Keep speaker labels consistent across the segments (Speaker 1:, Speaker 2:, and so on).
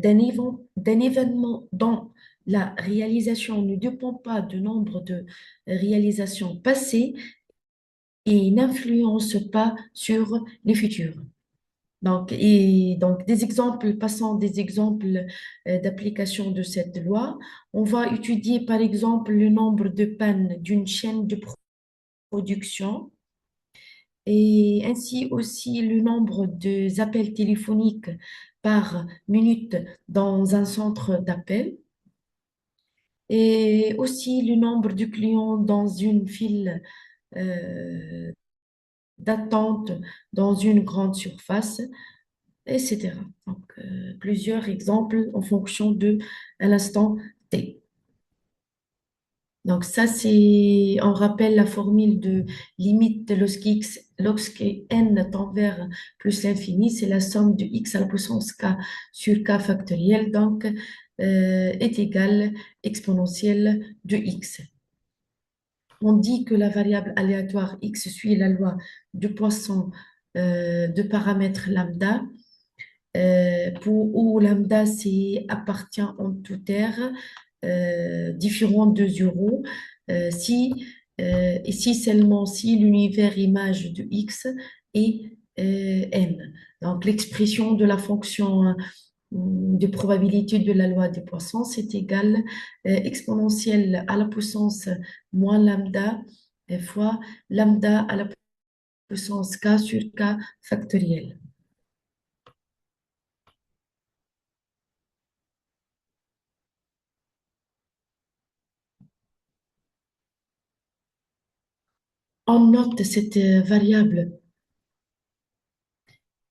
Speaker 1: d'un événement dont la réalisation ne dépend pas du nombre de réalisations passées et n'influence pas sur les futures. Donc, des exemples, passant des exemples d'application de cette loi, on va étudier par exemple le nombre de pannes d'une chaîne de production et ainsi aussi le nombre d'appels téléphoniques par minute dans un centre d'appel et aussi le nombre de clients dans une file euh, d'attente dans une grande surface, etc. Donc, plusieurs exemples en fonction de l'instant T. Donc, ça, c'est, on rappelle la formule de limite lorsque n tend vers plus l'infini, c'est la somme de x à la puissance k sur k factoriel, donc, est égale exponentielle de x. On dit que la variable aléatoire x suit la loi de Poisson de paramètre lambda, où lambda appartient en tout R différent de 0 si, et si seulement si l'univers image de x est n. Donc l'expression de la fonction de probabilité de la loi des Poissons, c'est égal exponentielle à la puissance moins lambda fois lambda à la puissance k sur k factoriel. On note cette variable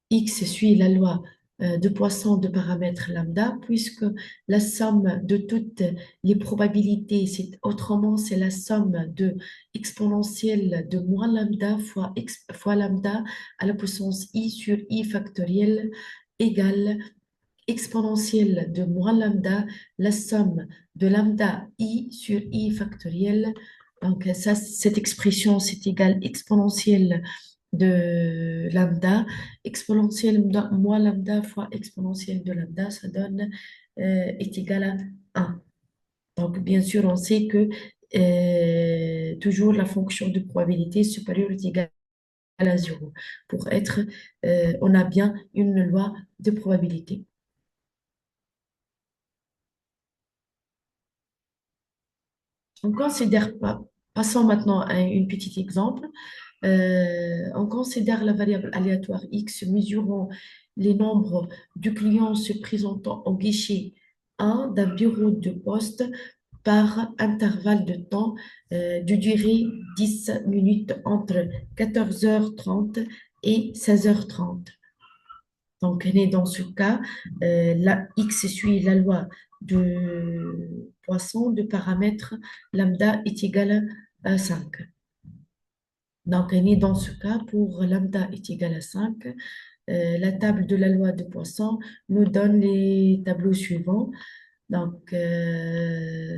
Speaker 1: x suit la loi de Poisson de paramètre lambda, puisque la somme de toutes les probabilités, autrement, c'est la somme de exponentielle de moins lambda fois lambda à la puissance i sur i factoriel égale exponentielle de moins lambda, la somme de lambda i sur i factoriel. Donc, ça, cette expression, c'est égal exponentielle de lambda, exponentielle moins lambda fois exponentielle de lambda, ça donne est égal à 1. Donc, bien sûr, on sait que toujours la fonction de probabilité supérieure est égale à 0. Pour être, on a bien une loi de probabilité. On considère pas, passons maintenant à un petit exemple. On considère la variable aléatoire x mesurant les nombres de clients se présentant au guichet 1 d'un bureau de poste par intervalle de temps de durée 10 minutes entre 14h30 et 16h30. Donc, on est dans ce cas, la x suit la loi de Poisson de paramètre lambda est égal à 5. Donc, on est dans ce cas, pour lambda est égal à 5, la table de la loi de Poisson nous donne les tableaux suivants. Donc,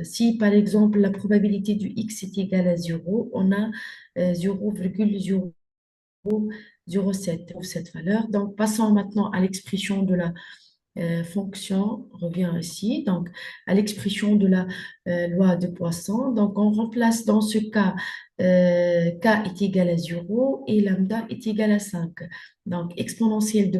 Speaker 1: si par exemple la probabilité du x est égale à 0, on a 0,007 pour cette valeur. Donc, passons maintenant à l'expression de la fonction, on revient ici, donc à l'expression de la loi de Poisson. Donc, on remplace dans ce cas k est égal à 0 et lambda est égal à 5. Donc, exponentielle de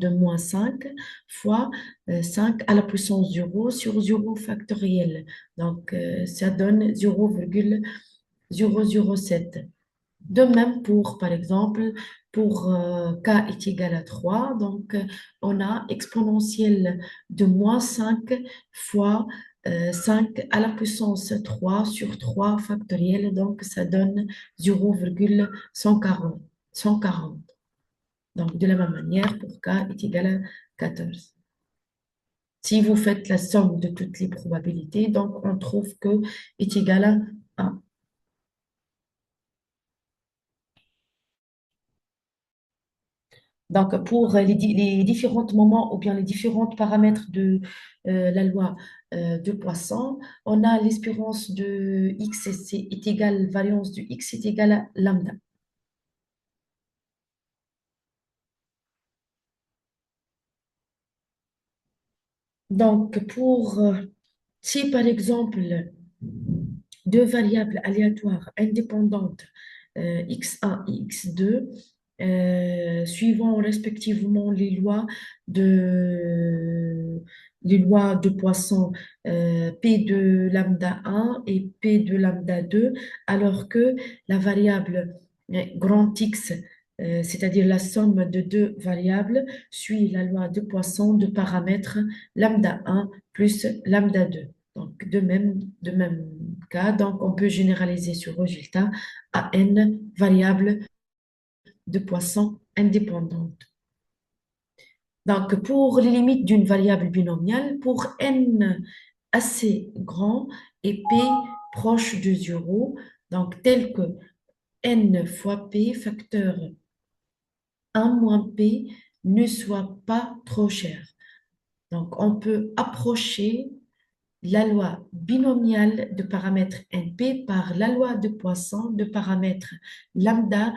Speaker 1: moins 5 fois 5 à la puissance 0 sur 0 factoriel. Donc, ça donne 0,007. De même pour, par exemple, pour k est égal à 3, donc on a exponentielle de moins 5 fois 5 à la puissance 3 sur 3 factoriel, donc ça donne 0,140. 140. Donc de la même manière, pour k est égal à 14. Si vous faites la somme de toutes les probabilités, donc on trouve que est égal à 1. Donc, pour les différents moments ou bien les différents paramètres de la loi de Poisson, on a l'espérance de x est égale, variance du x est égale à lambda. Donc, si par exemple, deux variables aléatoires indépendantes, x1 et x2, suivant respectivement les lois de Poisson, P de lambda 1 et P de lambda 2, alors que la variable grand X, c'est-à-dire la somme de deux variables, suit la loi de Poisson de paramètres lambda 1 plus lambda 2. Donc, de même cas, donc on peut généraliser ce résultat à n variables de Poisson indépendantes. Donc, pour les limites d'une variable binomiale, pour n assez grand et p proche de 0, donc tel que n fois p facteur 1 moins p ne soit pas trop cher. Donc, on peut approcher la loi binomiale de paramètre NP par la loi de Poisson de paramètre lambda.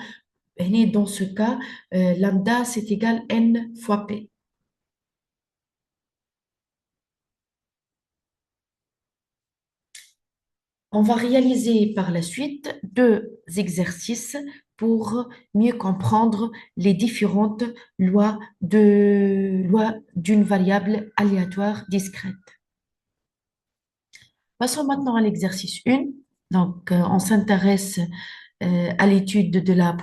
Speaker 1: Et dans ce cas, lambda, c'est égal n fois p. On va réaliser par la suite deux exercices pour mieux comprendre les différentes lois d'une variable aléatoire discrète. Passons maintenant à l'exercice 1. Donc, on s'intéresse à l'étude de la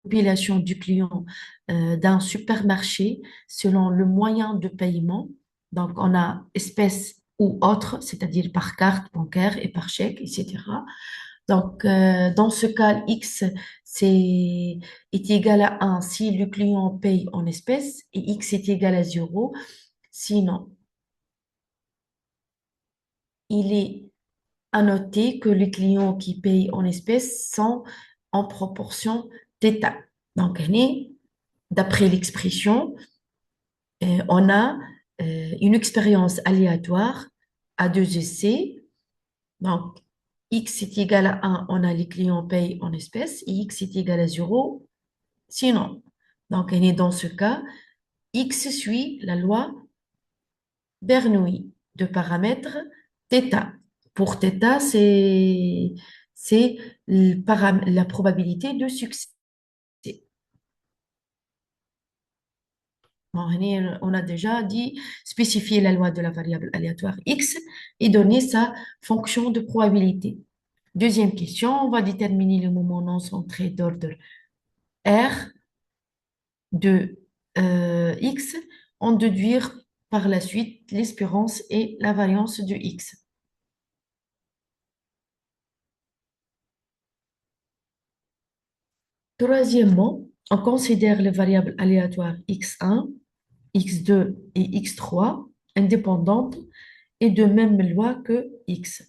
Speaker 1: population du client d'un supermarché selon le moyen de paiement. Donc, on a espèce ou autre, c'est-à-dire par carte bancaire et par chèque, etc. Donc, dans ce cas, X est égal à 1 si le client paye en espèces et X est égal à 0. Sinon, il est à noter que les clients qui payent en espèces sont en proportion θ. Donc, d'après l'expression, on a une expérience aléatoire à deux essais. Donc, x est égal à 1, on a les clients payent en espèces, et x est égal à 0, sinon. Donc, dans ce cas, x suit la loi Bernoulli de paramètre θ. Pour θ, c'est la probabilité de succès. Bon, on a déjà dit spécifier la loi de la variable aléatoire x et donner sa fonction de probabilité. Deuxième question, on va déterminer le moment non centré d'ordre R de x, en déduire par la suite l'espérance et la variance de x. Troisièmement, on considère les variables aléatoires x1, x2 et x3 indépendantes et de même loi que x.